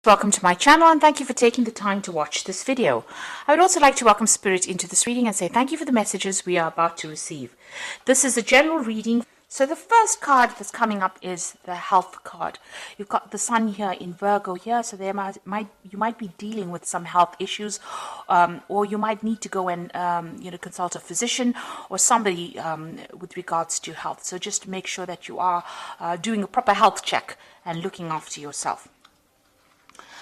Welcome to my channel and thank you for taking the time to watch this video. I would also like to welcome Spirit into this reading and say thank you for the messages we are about to receive. This is a general reading. So the first card that's coming up is the health card. You've got the sun here in Virgo here, so there you might be dealing with some health issues, or you might need to go and consult a physician or somebody with regards to health. So just make sure that you are doing a proper health check and looking after yourself.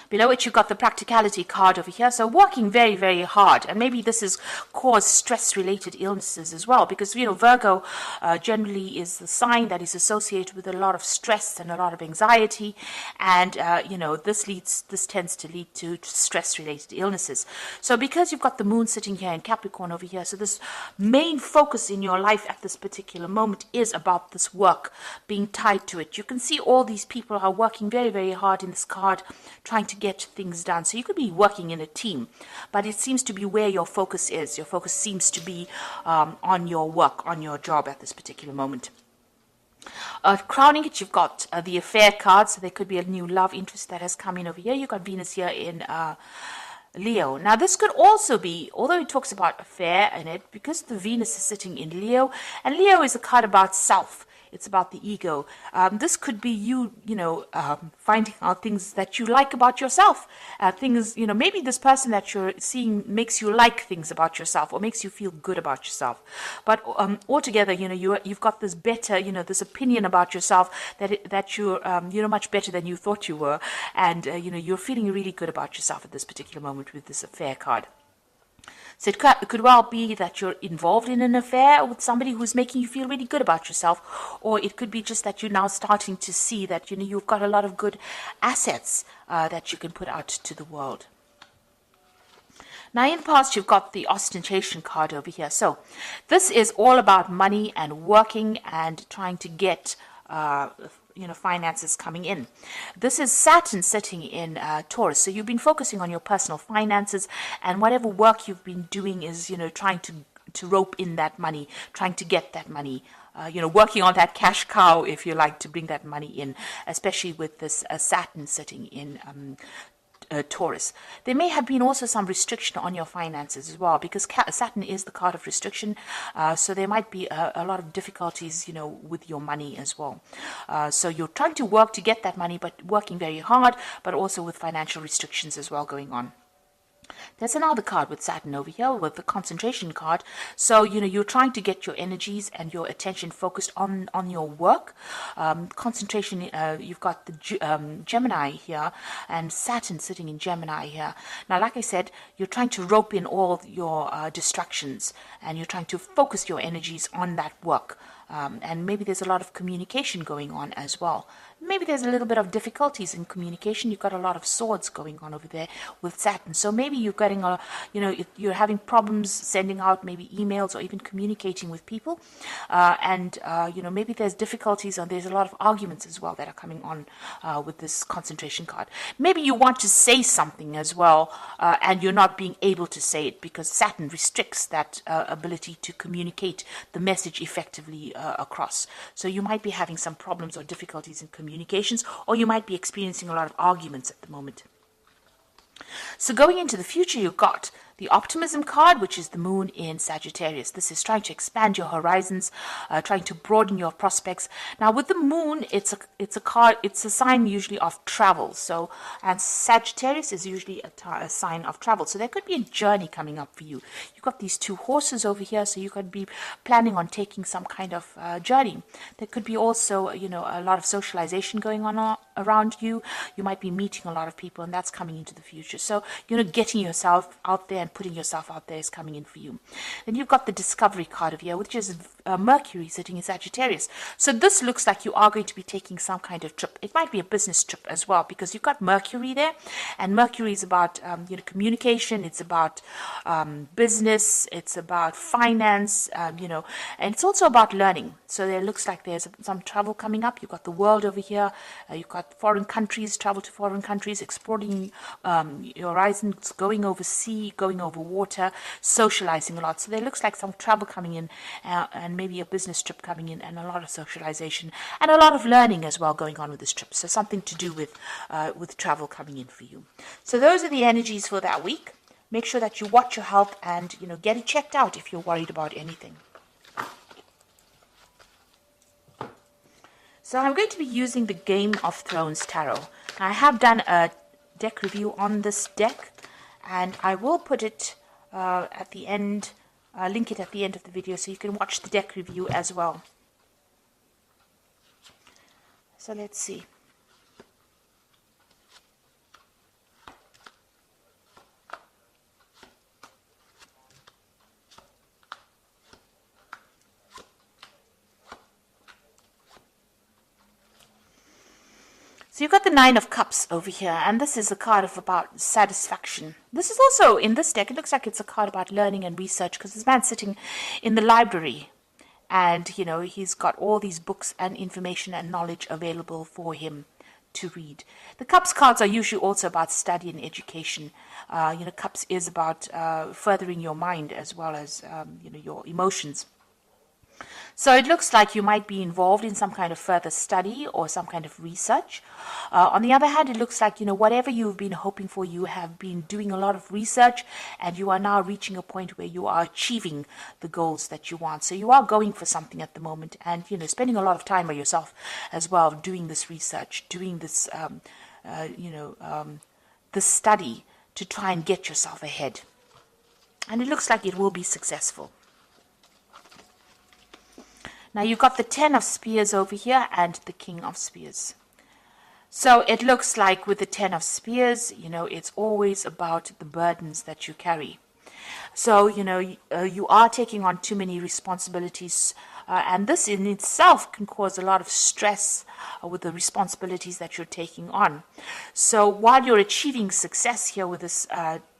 Below it, you've got the practicality card over here. So working very, very hard. And maybe this has caused stress-related illnesses as well. Because, Virgo generally is the sign that is associated with a lot of stress and a lot of anxiety. And, this tends to lead to stress-related illnesses. So because you've got the moon sitting here in Capricorn over here, so this main focus in your life at this particular moment is about this work being tied to it. You can see all these people are working very, very hard in this card, trying to get things done. So you could be working in a team, but it seems to be where your focus is. Your focus seems to be on your work, on your job at this particular moment. Crowning it, you've got the affair card. So there could be a new love interest that has come in over here. You've got Venus here in Leo. Now this could also be, although it talks about affair in it, because the Venus is sitting in Leo, and Leo is a card about self. It's about the ego. This could be you, finding out things that you like about yourself. Maybe this person that you're seeing makes you like things about yourself or makes you feel good about yourself. But altogether, you've got this better, this opinion about yourself that you're much better than you thought you were. And, you're feeling really good about yourself at this particular moment with this affair card. So it could well be that you're involved in an affair with somebody who's making you feel really good about yourself, or it could be just that you're now starting to see that you've got a lot of good assets that you can put out to the world. Now in the past, you've got the ostentation card over here. So this is all about money and working and trying to get finances coming in. This is Saturn sitting in Taurus. So you've been focusing on your personal finances, and whatever work you've been doing is, trying to rope in that money, trying to get that money, working on that cash cow, if you like, to bring that money in, especially with this Saturn sitting in Taurus. There may have been also some restriction on your finances as well, because Saturn is the card of restriction, so there might be a lot of difficulties, with your money as well. So you're trying to work to get that money, but working very hard, but also with financial restrictions as well going on. There's another card with Saturn over here with the concentration card. So, you're trying to get your energies and your attention focused on your work. Concentration, you've got the Gemini here and Saturn sitting in Gemini here. Now, like I said, you're trying to rope in all your distractions and you're trying to focus your energies on that work. And maybe there's a lot of communication going on as well. Maybe there's a little bit of difficulties in communication. You've got a lot of swords going on over there with Saturn. So maybe you're getting you're having problems sending out maybe emails or even communicating with people. Maybe there's difficulties and there's a lot of arguments as well that are coming on with this concentration card. Maybe you want to say something as well, and you're not being able to say it because Saturn restricts that ability to communicate the message effectively across. So you might be having some problems or difficulties in communications, or you might be experiencing a lot of arguments at the moment. So going into the future, you've got the optimism card, which is the moon in Sagittarius. This is trying to expand your horizons, trying to broaden your prospects. Now with the moon, it's a card, it's a sign usually of travel. So, and Sagittarius is usually a sign of travel. So there could be a journey coming up for you. You've got these two horses over here, so you could be planning on taking some kind of journey. There could be also, a lot of socialization going on around you. You might be meeting a lot of people, and that's coming into the future. So, getting yourself out there and putting yourself out there is coming in for you. Then you've got the discovery card of here, which is Mercury sitting in Sagittarius. So this looks like you are going to be taking some kind of trip. It might be a business trip as well, because you've got Mercury there, and Mercury is about communication. It's about business. It's about finance. And it's also about learning. So there looks like there's some travel coming up. You've got the world over here. You've got foreign countries, travel to foreign countries, exploring your horizons, going over sea, going over water, socializing a lot. So there looks like some travel coming in, and maybe a business trip coming in, and a lot of socialization and a lot of learning as well going on with this trip. So something to do with travel coming in for you. So those are the energies for that week. Make sure that you watch your health and, get it checked out if you're worried about anything. So I'm going to be using the Game of Thrones Tarot. I have done a deck review on this deck, and I will put it at the end, link it at the end of the video so you can watch the deck review as well. So let's see. So you've got the Nine of Cups over here, and this is a card of about satisfaction. This is also, in this deck, it looks like it's a card about learning and research, because this man's sitting in the library, and, he's got all these books and information and knowledge available for him to read. The Cups cards are usually also about study and education. Cups is about furthering your mind as well as, your emotions. So it looks like you might be involved in some kind of further study or some kind of research. On the other hand, it looks like, whatever you've been hoping for, you have been doing a lot of research, and you are now reaching a point where you are achieving the goals that you want. So you are going for something at the moment, and, spending a lot of time by yourself as well, doing this research, doing this, this study to try and get yourself ahead. And it looks like it will be successful. Now you've got the Ten of Spears over here and the King of Spears. So it looks like with the Ten of Spears, it's always about the burdens that you carry. So, you are taking on too many responsibilities, and this in itself can cause a lot of stress with the responsibilities that you're taking on. So while you're achieving success here with this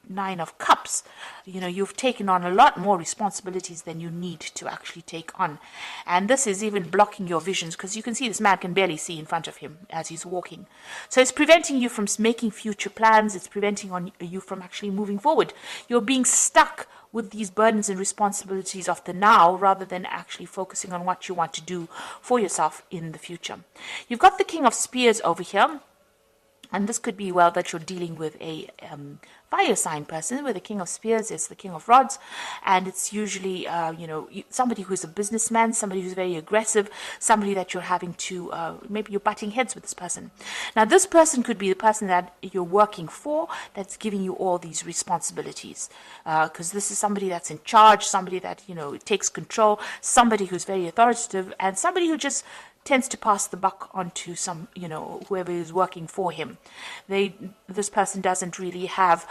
Nine of Cups, you've taken on a lot more responsibilities than you need to actually take on. And this is even blocking your visions, because you can see this man can barely see in front of him as he's walking. So it's preventing you from making future plans. It's preventing you from actually moving forward. You're being stuck with these burdens and responsibilities of the now, rather than actually focusing on what you want to do for yourself in the future. You've got the King of Spears over here. And this could be, well, that you're dealing with a fire sign person, where the King of Spears is the King of Rods. And it's usually, somebody who's a businessman, somebody who's very aggressive, somebody that you're having to, maybe you're butting heads with this person. Now, this person could be the person that you're working for, that's giving you all these responsibilities. Because this is somebody that's in charge, somebody that, takes control, somebody who's very authoritative, and somebody who just tends to pass the buck on to some, whoever is working for him. This person doesn't really have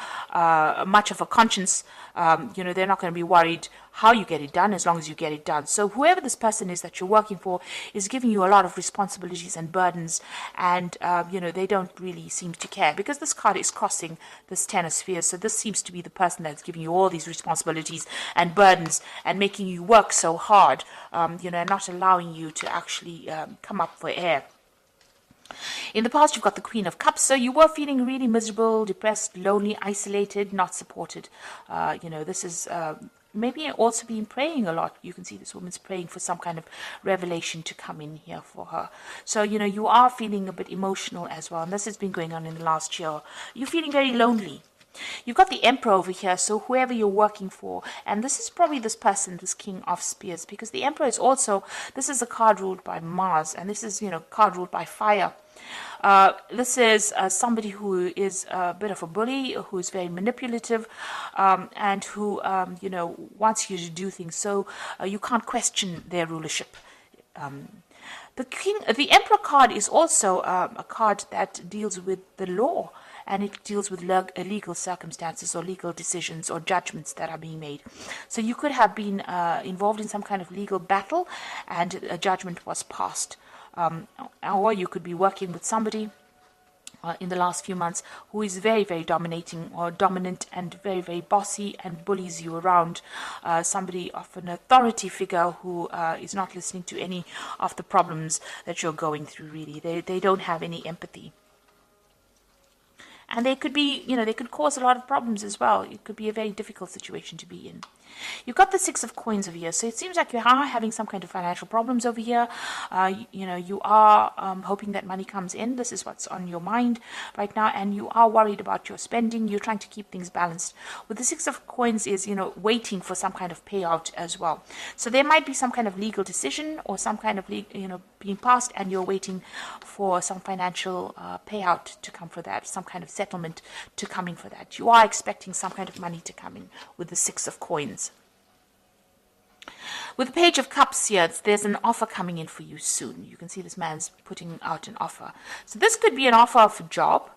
much of a conscience. They're not going to be worried how you get it done, as long as you get it done. So whoever this person is that you're working for is giving you a lot of responsibilities and burdens, and they don't really seem to care, because this card is crossing this Ten of Spheres. So this seems to be the person that's giving you all these responsibilities and burdens and making you work so hard, and not allowing you to actually come up for air. In the past, you've got the Queen of Cups, so you were feeling really miserable, depressed, lonely, isolated, not supported. This is maybe also been praying a lot. You can see this woman's praying for some kind of revelation to come in here for her. So, you are feeling a bit emotional as well, and this has been going on in the last year. You're feeling very lonely. You've got the Emperor over here, so whoever you're working for, and this is probably this person, this King of Spears, because the Emperor is also, this is a card ruled by Mars, and this is, card ruled by fire. This is somebody who is a bit of a bully, who is very manipulative, and who, wants you to do things, so you can't question their rulership. The Emperor card is also a card that deals with the law, and it deals with legal circumstances or legal decisions or judgments that are being made. So you could have been involved in some kind of legal battle, and a judgment was passed. Or you could be working with somebody in the last few months, who is very, very dominating or dominant and very, very bossy and bullies you around. Somebody of an authority figure who is not listening to any of the problems that you're going through, really. They don't have any empathy. And they could be, they could cause a lot of problems as well. It could be a very difficult situation to be in. You've got the Six of Coins over here, so it seems like you are having some kind of financial problems over here. You are hoping that money comes in. This is what's on your mind right now, and you are worried about your spending. You're trying to keep things balanced. With the Six of Coins is, waiting for some kind of payout as well. So there might be some kind of legal decision or some kind of, being passed, and you're waiting for some financial payout to come for that, some kind of settlement to come in for that. You are expecting some kind of money to come in with the Six of Coins. With the Page of Cups here, there's an offer coming in for you soon. You can see this man's putting out an offer. So this could be an offer of a job,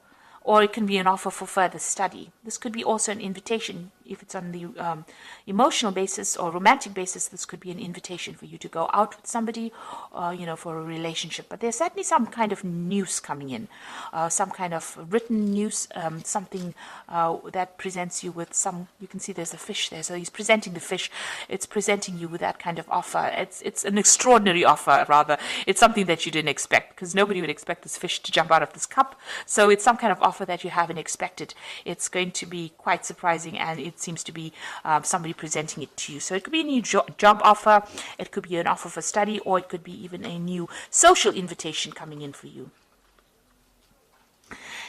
or it can be an offer for further study. This could be also an invitation. If it's on the emotional basis or romantic basis, this could be an invitation for you to go out with somebody, for a relationship. But there's certainly some kind of news coming in, some kind of written news, something that presents you with some. You can see there's a fish there, so he's presenting the fish. It's presenting you with that kind of offer. It's an extraordinary offer, rather. It's something that you didn't expect, because nobody would expect this fish to jump out of this cup. So it's some kind of offer that you haven't expected. It's going to be quite surprising, and it seems to be somebody presenting it to you. So it could be a new job offer, it could be an offer for study, or it could be even a new social invitation coming in for you.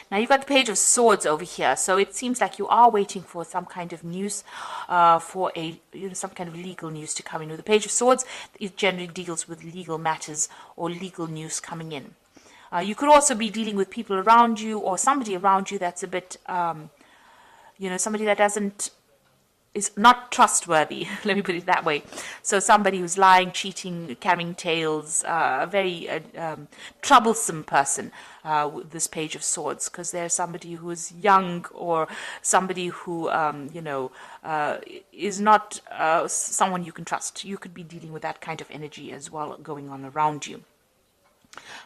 Now you've got the Page of Swords over here, so it seems like you are waiting for some kind of news, for some kind of legal news to come in. With the Page of Swords, it generally deals with legal matters or legal news coming in. You could also be dealing with people around you, or somebody around you that's a bit, somebody that is not trustworthy, let me put it that way. So somebody who's lying, cheating, carrying tales, a very troublesome person with this Page of Swords, because there's somebody who is young, or somebody who, is not someone you can trust. You could be dealing with that kind of energy as well going on around you.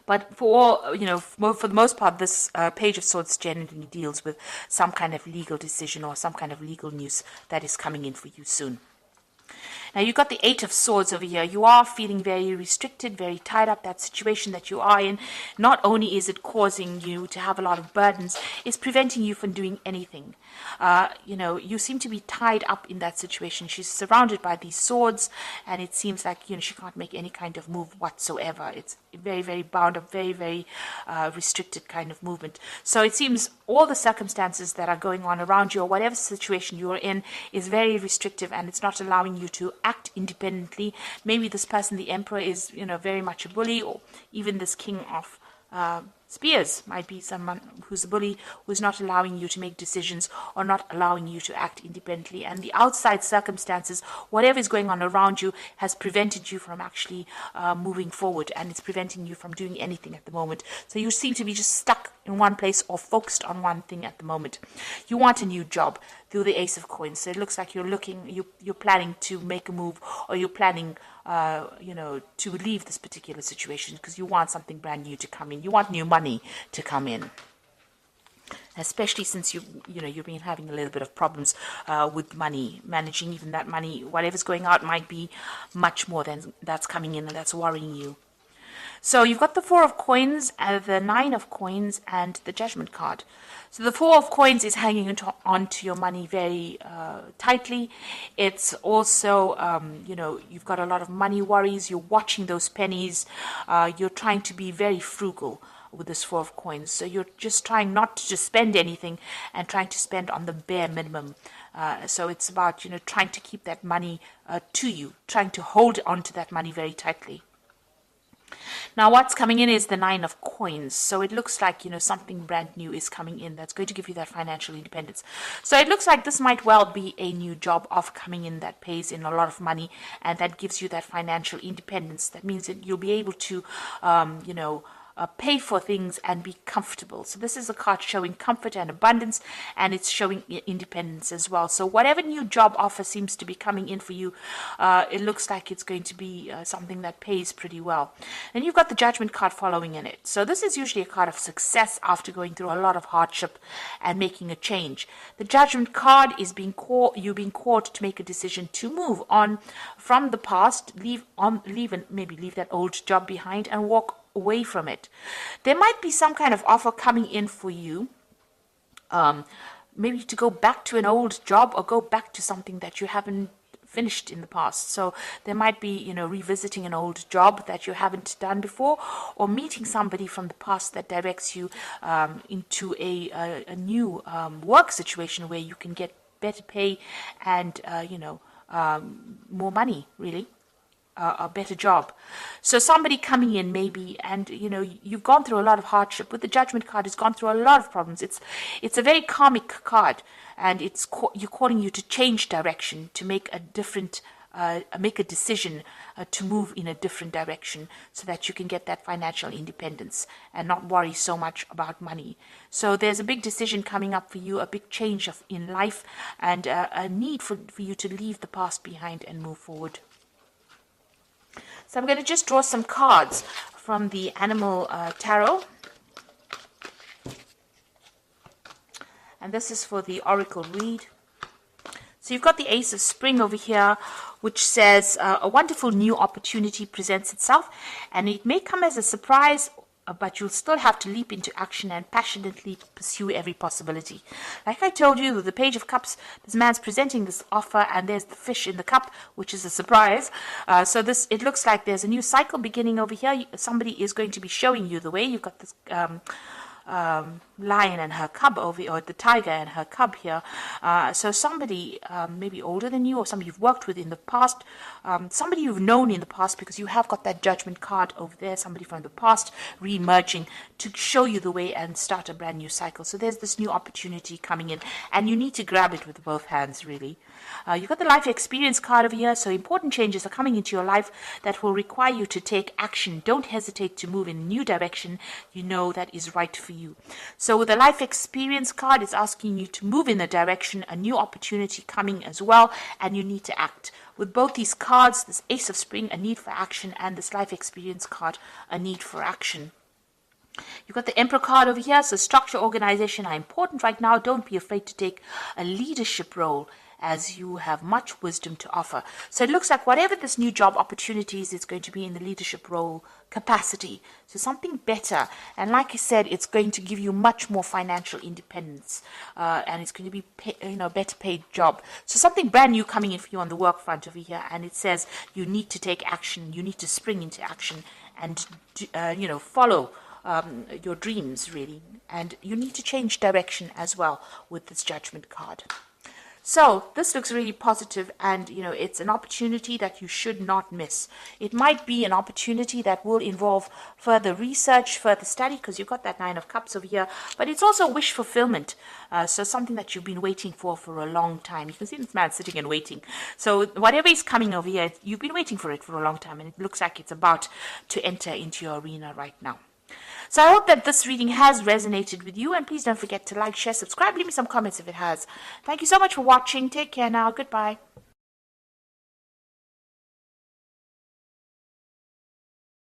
But for the most part, this Page of Swords generally deals with some kind of legal decision or some kind of legal news that is coming in for you soon. Now you've got the Eight of Swords over here. You are feeling very restricted, very tied up. That situation that you are in, not only is it causing you to have a lot of burdens, it's preventing you from doing anything. You seem to be tied up in that situation. She's surrounded by these swords, and it seems like she can't make any kind of move whatsoever. It's very, very bound up, very, very restricted kind of movement. So it seems all the circumstances that are going on around you, or whatever situation you're in, is very restrictive, and it's not allowing you to act independently. Maybe this person, the Emperor, is very much a bully, or even this King of Spears might be someone who's a bully, who's not allowing you to make decisions or not allowing you to act independently. And the outside circumstances, whatever is going on around you, has prevented you from actually moving forward, and it's preventing you from doing anything at the moment. So you seem to be just stuck in one place or focused on one thing at the moment. You want a new job through the Ace of Coins. So it looks like you're planning to make a move, or you're planning to leave this particular situation, because you want something brand new to come in. You want new money to come in, especially since you've been having a little bit of problems with money, managing even that money. Whatever's going out might be much more than that's coming in, and that's worrying you. So you've got the Four of Coins, the Nine of Coins, and the Judgment card. So the Four of Coins is hanging onto your money very tightly. It's also, you've got a lot of money worries. You're watching those pennies. You're trying to be very frugal with this Four of Coins. So you're just trying not to just spend anything, and trying to spend on the bare minimum. So it's about, trying to keep that money to you, trying to hold on to that money very tightly. Now what's coming in is the Nine of Coins. So it looks like, something brand new is coming in that's going to give you that financial independence. So it looks like this might well be a new job offer coming in that pays in a lot of money, and that gives you that financial independence. That means that you'll be able to, pay for things and be comfortable. So this is a card showing comfort and abundance, and it's showing independence as well. So whatever new job offer seems to be coming in for you, it looks like it's going to be something that pays pretty well. And you've got the Judgment card following in it. So this is usually a card of success after going through a lot of hardship and making a change. The Judgment card is being called to make a decision to move on from the past, leave that old job behind and walk away from it. There might be some kind of offer coming in for you, maybe to go back to an old job or go back to something that you haven't finished in the past. So there might be, revisiting an old job that you haven't done before, or meeting somebody from the past that directs you into a new work situation where you can get better pay and more money, really. A better job. So somebody coming in maybe, and you've gone through a lot of hardship. With the Judgment card, it's gone through a lot of problems. It's a very karmic card, and you're calling you to change direction, to make a different make a decision to move in a different direction, so that you can get that financial independence and not worry so much about money. So there's a big decision coming up for you, a big change in life, and a need for you to leave the past behind and move forward. So I'm going to just draw some cards from the Animal Tarot. And this is for the Oracle read. So you've got the Ace of Spring over here, which says a wonderful new opportunity presents itself, and it may come as a surprise, but you'll still have to leap into action and passionately pursue every possibility. Like I told you, with the Page of Cups, this man's presenting this offer, and there's the fish in the cup, which is a surprise. So it looks like there's a new cycle beginning over here. Somebody is going to be showing you the way. You've got this lion and her cub over here, or the tiger and her cub here. So somebody maybe older than you, or somebody you've worked with in the past, somebody you've known in the past, because you have got that Judgment card over there, somebody from the past re-emerging to show you the way and start a brand new cycle. So there's this new opportunity coming in, and you need to grab it with both hands, really. You've got the Life Experience card over here, so important changes are coming into your life that will require you to take action. Don't hesitate to move in a new direction you know that is right for you. So with the Life Experience card, it's asking you to move in a direction, a new opportunity coming as well, and you need to act. With both these cards, this Ace of Spring, a need for action, and this Life Experience card, a need for action. You've got the Emperor card over here, so structure, organization are important right now. Don't be afraid to take a leadership role, as you have much wisdom to offer. So it looks like whatever this new job opportunity is, it's going to be in the leadership role capacity. So something better. And like I said, it's going to give you much more financial independence. And it's going to be better paid job. So something brand new coming in for you on the work front over here. And it says you need to take action. You need to spring into action and, follow your dreams, really. And you need to change direction as well with this Judgment card. So this looks really positive, and it's an opportunity that you should not miss. It might be an opportunity that will involve further research, further study, because you've got that Nine of Cups over here, but it's also wish fulfillment. So something that you've been waiting for a long time. You can see this man sitting and waiting. So whatever is coming over here, you've been waiting for it for a long time, and it looks like it's about to enter into your arena right now. So I hope that this reading has resonated with you, and please don't forget to like, share, subscribe, leave me some comments if it has. Thank you so much for watching. Take care now. Goodbye.